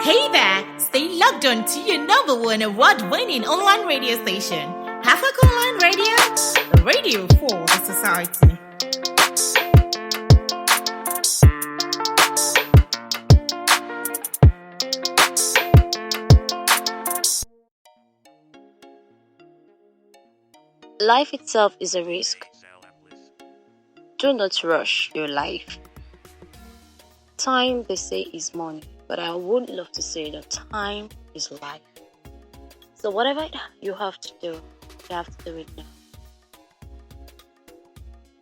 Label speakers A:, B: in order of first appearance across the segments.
A: Hey there! Stay logged on to your number one award-winning online radio station, HAFAK Online Radio, the radio for the society.
B: Life itself is a risk. Do not rush your life. Time, they say, is money, but I would love to say that time is life. So whatever you have to do, you have to do it now.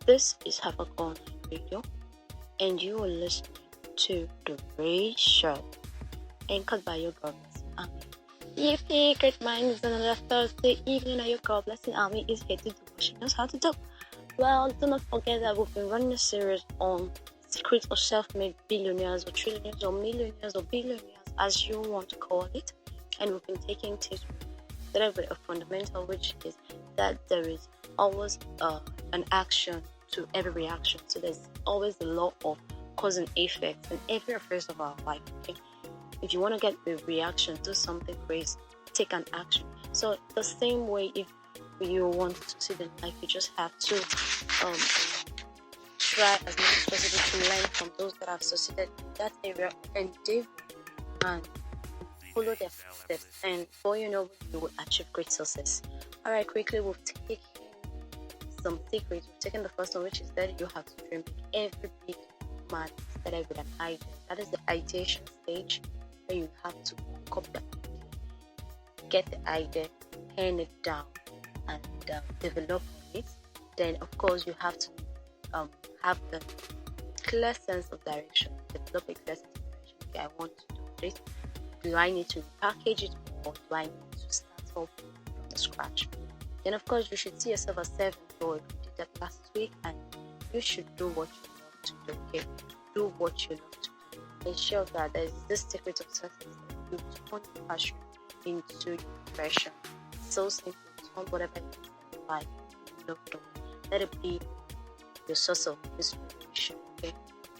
B: This is HAFAK Online Radio, and you are listening to The Ray Show, anchored by your God blessing AMMY. Yippee, great minds, another Thursday evening, and your God blessing AMMY is here to do what she knows how to do. Well, do not forget that we've been running a series on secrets of self-made billionaires or trillionaires or millionaires or billionaires, as you want to call it. And we've been taking tips that are a fundamental, which is that there is always an action to every reaction. So there's always the law of cause and effect in every affairs of our life. Okay? If you want to get a reaction, do something crazy, take an action. So the same way, if you want to succeed in life, you just have to try as much as possible to learn from those that have succeeded in that area and follow their steps, and before you know, you will achieve great success. Alright, quickly, we've taken some secrets. We've taken the first one, which is that you have to dream big. Every big man started with an idea. That is the ideation stage, where you have to cook up the idea, get the idea, pen it down, and develop it. Then, of course, you have to have the clear sense of direction. Develop a clear sense of direction. Okay, I want to do this. Do I need to package it, or do I need to start off from the scratch? Then, of course, you should see yourself as self-employed. We did that last week, and you should do what you love to do. Okay, do what you love to do. Ensure that there is this secret of success that you turn your passion into your profession. So simple. Turn whatever you do in life you love doing. Let it be your source of inspiration. Okay,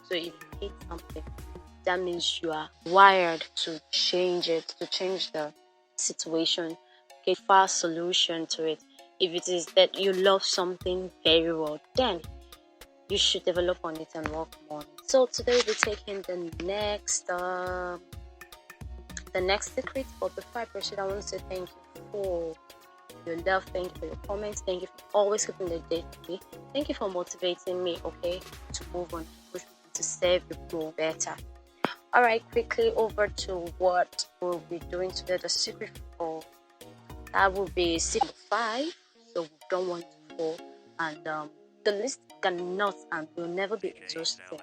B: so if you hate something, that means you are wired to change it, to change the situation, get fast solution to it. If it is that you love something very well, then you should develop on it and work more on it. So today we'll be taking the next secret. But before I proceed, I want to say thank you for your love, thank you for your comments, thank you for always keeping the date with me, thank you for motivating me, okay, to move on, to push me, to serve you more better. Alright, quickly over to what we'll be doing today. The secret for that will be secret 5, so we've done 1 to 4, and the list cannot and will never be exhaustive,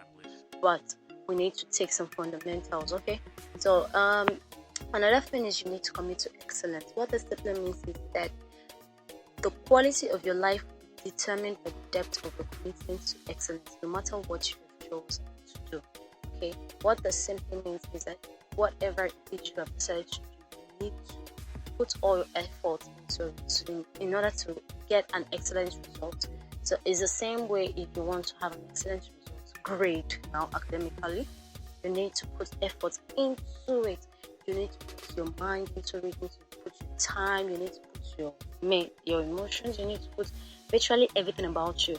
B: but we need to take some fundamentals. Okay, so another thing is you need to commit to excellence. What this simply means is that the quality of your life will determine the depth of your commitment to excellence, no matter what you have chosen to do. Okay, what this simply means is that whatever it is you have decided to do, you need to put all your effort into it in order to get an excellent result. So it's the same way if you want to have an excellent result, grade now academically, you need to put effort into it. You need to put your mind into it, you need to put your time, you need to put your emotions, you need to put virtually everything about you.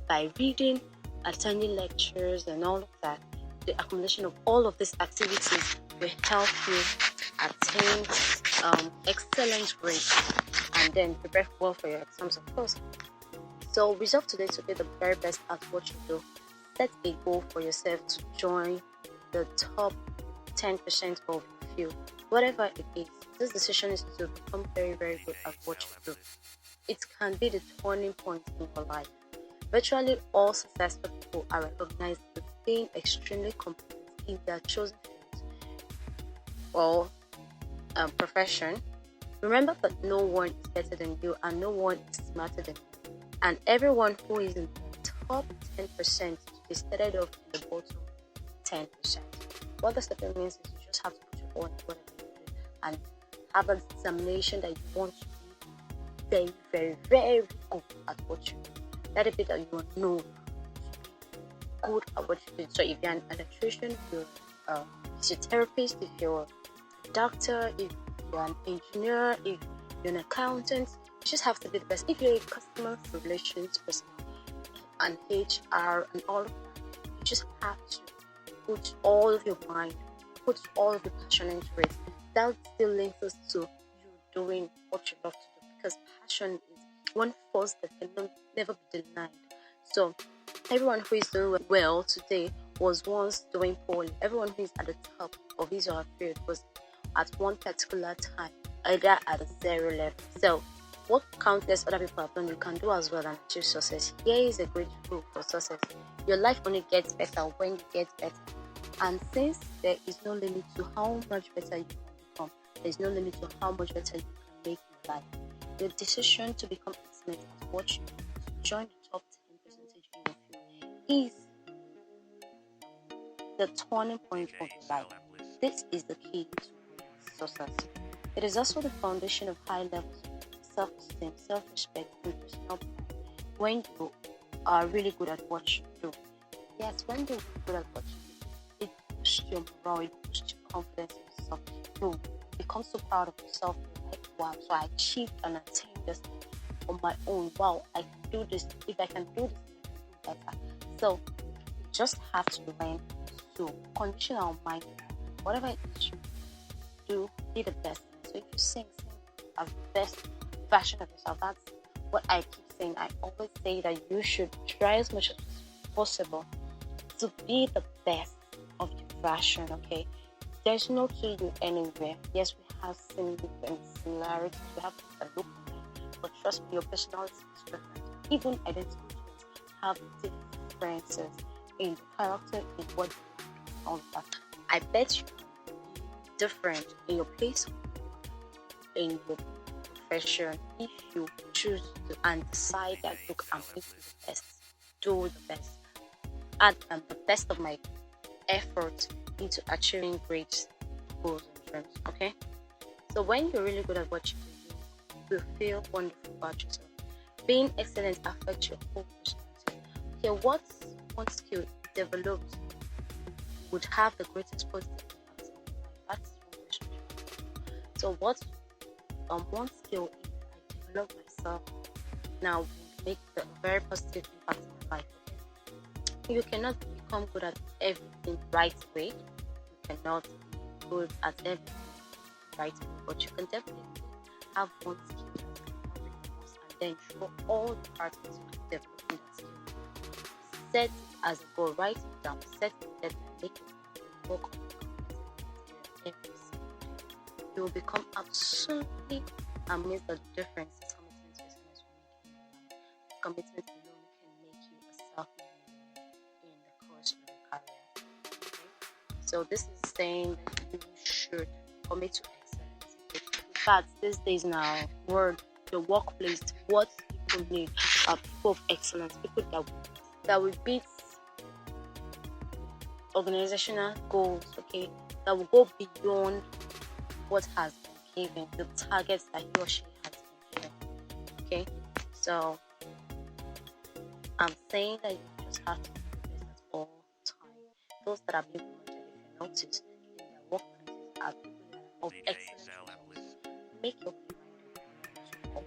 B: By reading, attending lectures and all of that, the accumulation of all of these activities will help you attain excellent grades and then prepare well for your exams, of course. So resolve today to be the very best at what you do. Set a goal for yourself to join the top 10% of your field. Whatever it is, this decision is to become very, very good at what you do. It can be the turning point in your life. Virtually all successful people are recognized as being extremely competent in their chosen field or profession. Remember that no one is better than you and no one is smarter than you. And everyone who is in the top 10% is started off in the bottom 10%. What this simply means is you just have to put your own whatever you do and have a determination that you want to be very, very, very good at what you do. Let it be that you are known good at what you do. So if you're an electrician, if you're a physiotherapist, if you're doctor, if you're an engineer, if you're an accountant, you just have to be the best. If you're a customer relations person and HR and all of that, you just have to put all of your mind, put all of your passion into it. That still links us to you doing what you love to do, because passion is one force that can never be denied. So everyone who is doing well today was once doing poorly. Everyone who is at the top of his or her field was at one particular time either at a zero level. So what countless other people have done, you can do as well and achieve success. Here is a great rule for success. Your life only gets better when you get better. And since there is no limit to how much better you can become, there is no limit to how much better you can make your life. Your decision to become excellent at what you do, to join the top 10% in your field, is the turning point of your life. This is the key to success. It is also the foundation of high levels of self-esteem, self-respect, and personal pride. When you are really good at what you do. Yes, when you're really good at what you do, it boosts your morale, it boosts your confidence in yourself. You become so proud of yourself. You're like, wow, so I achieved and attained this on my own. Wow, I can do this. If I can do this, I can do better. So you just have to learn to condition our mind. Whatever it is you do, be the best. So if you sing as the best version of yourself. That's what I keep saying. I always say that you should try as much as possible to be the best of your version, okay? There's no two you anywhere. Yes, we have similarities, we have a look, but trust me, your personality is different. Even identical twins have differences in character, in what you do, all of that. I bet you be different in your place, in your profession, if you choose to and decide that, look, I'm going to do the best, do the best, add the best of my effort into achieving great goals and dreams, okay? So when you're really good at what you do, you will feel wonderful about yourself. Being excellent affects your whole personality. Okay, what's one skill developed would have the greatest positive impact on your life? That's one question. So what one skill I develop myself now will make a very positive impact in my life. Okay? You cannot become good at everything right away. You cannot be good at everything right away, but you can definitely have one skill that you can have the most, and then show all the parts to developing that skill. Set it as a goal, write it down, set it and make it work on it every single day. You will become absolutely amazed at the difference commitment to excellence will make in your life. Commitment alone can make you a self-millionaire in the course of your career. Okay? So this is saying that you should commit to excellence. In fact, these days now, the workplace, what people need are people of excellence, people that will beat organizational goals, okay, that will go beyond what has been given, the targets that he or she has been given. Okay, so I'm saying that you just have to do this at all time. Those that are being promoted, if you notice in their workplaces, are people that are of excellent results. Make your mind.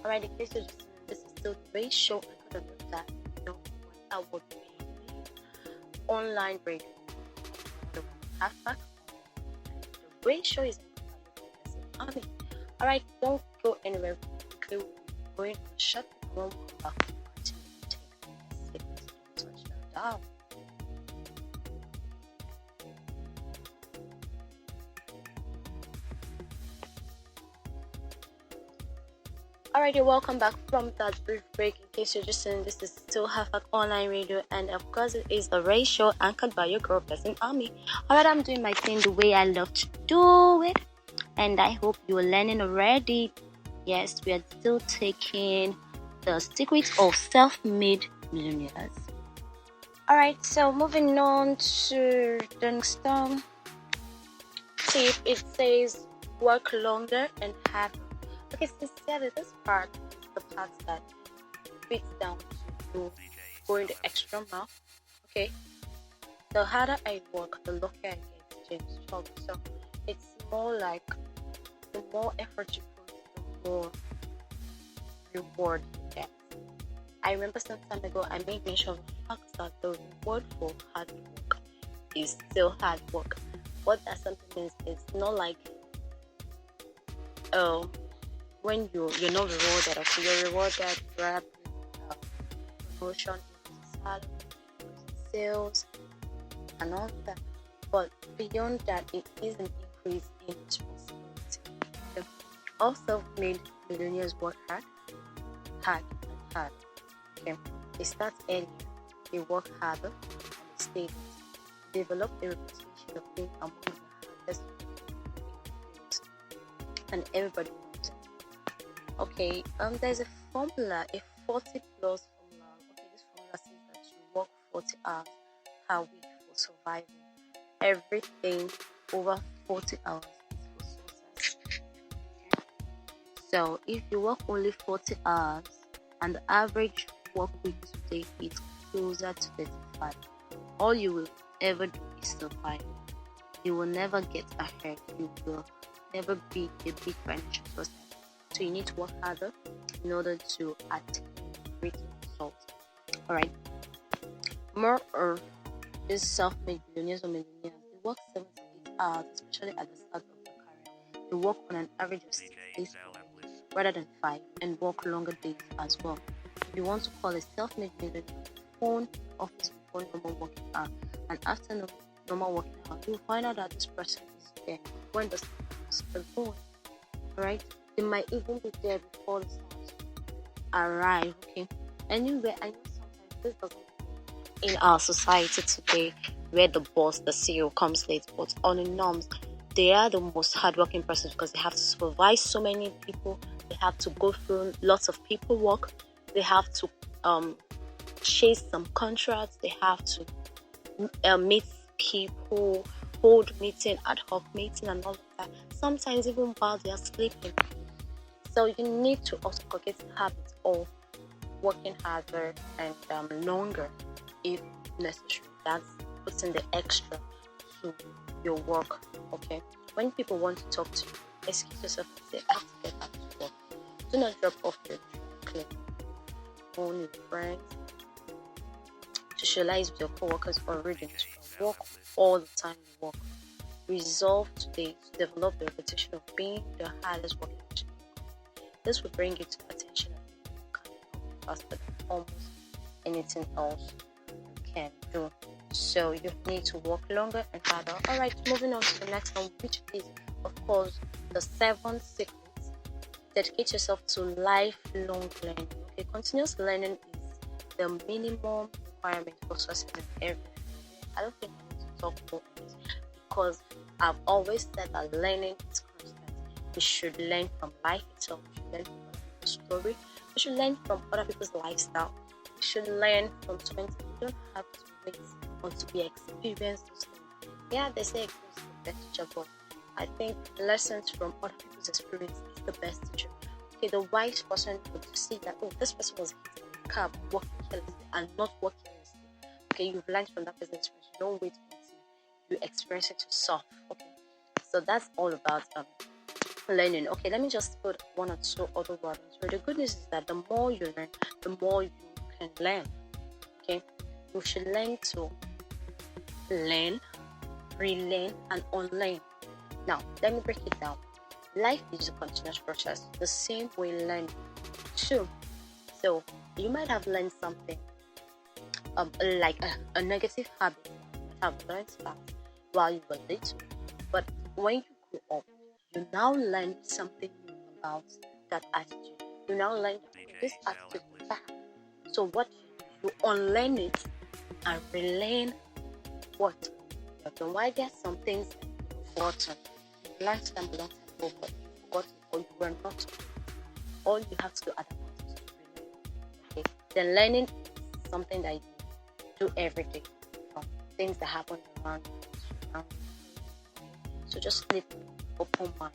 B: Alright, in case you're just this is still the ratio. I could have done that. No, I would be online radio. The HAFAK. The ratio is AMMY. Alright, don't go anywhere. Quickly, we'll be going on a short one. We'll come back until you take a second to touch that down. Alrighty, welcome back from that brief break. In case you're just saying, this is still HAFAK online radio, and of course it is the ratio anchored by your girl Blessing AMMY. Alright, I'm doing my thing the way I love to do it, and I hope you're learning already. Yes, we are still taking the secrets of self-made millionaires. Alright, so moving on to the next tip. It says work longer and harder. Okay, sincerely, this part is the part that breaks down to you going the extra mile. Okay, the harder I work, the luckier I get. and struggle. So it's more like the more effort you put, the more reward you get. I remember some time ago I made mention of the fact that the reward for hard work is still hard work. What that something means, it's not like when you're not rewarded, okay, you're rewarded grab promotion, salary, sales, and all that. But beyond that, it is an increase in responsibility. So all self-made millionaires work hard, hard, and hard. Okay, they start early, they work harder, and they stay late. They develop a reputation of being among the hardest workers, and everybody knows it. Okay, there's a formula, a 40 plus formula. Okay, this formula says that you work 40 hours per week for survival. Everything over 40 hours is for success. Okay. So if you work only 40 hours and the average work week today is closer to 35, all you will ever do is survive. You will never get ahead. You will never be a big financial success. So you need to work harder in order to attain great results. Alright. More of these self-made billionaires or millionaires, they work 7 to 8 hours, especially at the start of their career. They work on an average of 6 days rather than 5, and work longer days as well. If you want to call a self-made millionaire, phone office before normal working hour, and after normal working hour, you'll find out that this person is there when the stars are going. Alright? They might even be there before the stars arrive. Okay. Anyway, I know sometimes this doesn't happen in our society today, where the boss, the CEO, comes late, but on the norms, they are the most hardworking persons because they have to supervise so many people. They have to go through lots of paperwork. They have to chase some contracts. They have to meet people, hold meeting, ad hoc meeting, and all of that. Sometimes even while they are sleeping. So you need to also get the habit of working harder and longer if necessary. That's putting the extra to your work. Okay. When people want to talk to you, excuse yourself and say, I have to get back to work. Do not drop off your clean. Phone your friends. Socialize with your co-workers or reading. Work all the time you work. Resolve today to develop the reputation of being the hardest working person. This will bring you to the attention of people who can help you faster than almost anything else you can do. So you need to work longer and harder. Alright, moving on to the next one, which is, of course, the 7 secrets. Dedicate yourself to lifelong learning. Okay, continuous learning is the minimum requirement for success in every field. I don't think I need to talk more on this because I've always said that learning is constant. We should learn from life itself. We should learn from other people's story. We should learn from other people's lifestyle. We should learn from so many things. You don't have to wait until we experience those things. Yeah, they say experience is the best teacher, but I think lessons from other people's experience is the best teacher. Okay, the wise person would see that, oh, this person was hit by a car walking carelessly and not walking carelessly. Okay, you've learned from that person's experience. You don't wait until you experience it yourself. Okay, so that's all about learning. Okay, let me just put 1 or 2 other words. So the good news is that the more you learn, the more you can learn. Okay, you should learn to learn, relearn, and unlearn. Now, let me break it down. Life is a continuous process, the same way learning too. So you might have learned something, like a negative habit. You might have learned that while you were little, but when you grew up, you now learn something new about that attitude. You now learn that this attitude is bad. So what you unlearn it and relearn what you have done. Why there are some things that you've forgotten. You've learned them a long time ago, but you've forgotten or you were not. All you have to do at that point is to relearn. Okay. Then learning is something that you do every day from things that happen around you. So just sleep open mind.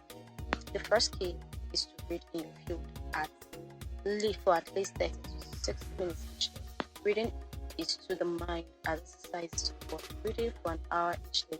B: The first key is to read in your field for at least 30 to 60 minutes each day. Reading is to the mind as exercise to the body. Reading for an hour each day